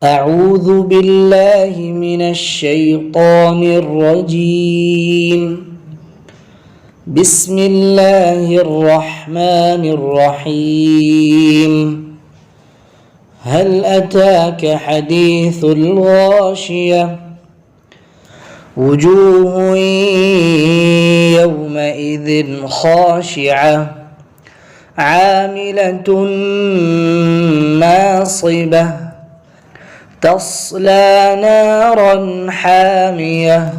أعوذ بالله من الشيطان الرجيم. بسم الله الرحمن الرحيم. هل أتاك حديث الغاشية؟ وجوه يومئذ خاشعة عاملة ناصبة تصلى نارا حامية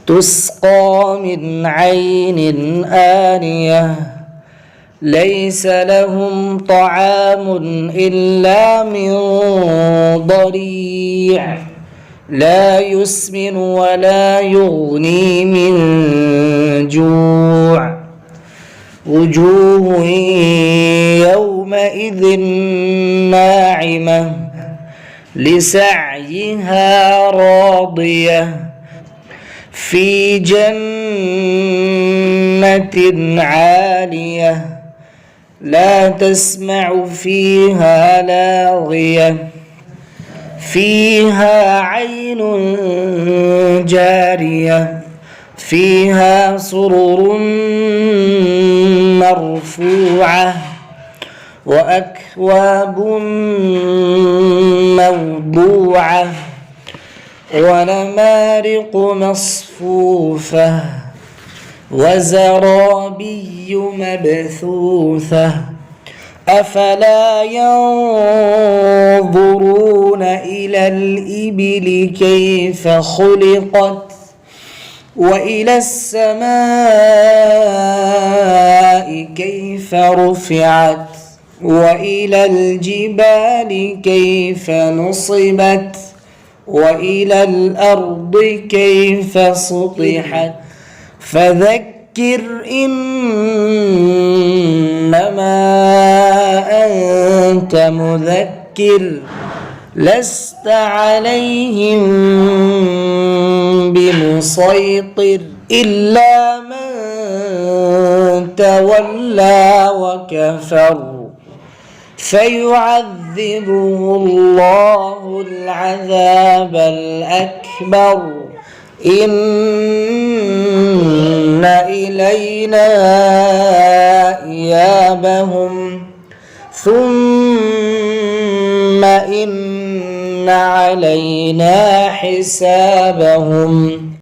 تسقى من عين آنية ليس لهم طعام إلا من ضريع لا يسمن ولا يغني من جوع وجوه يومئذ ناعمة لسعيها راضية في جنة عالية لا تسمع فيها لاغية فيها عين جارية فيها سرر مرفوعة وأكواب موضوعة ونمارق مصفوفة وزرابي مبثوثة أفلا ينظرون إلى الإبل كيف خلقت وإلى السماء كيف رفعت وإلى الجبال كيف نصبت وإلى الأرض كيف سطحت فذكر إنما أنت مذكر لست عليهم بمسيطر إلا من تولى وكفر فيعذبه الله العذاب الأكبر إن إلينا إيابهم ثم إن علينا حسابهم.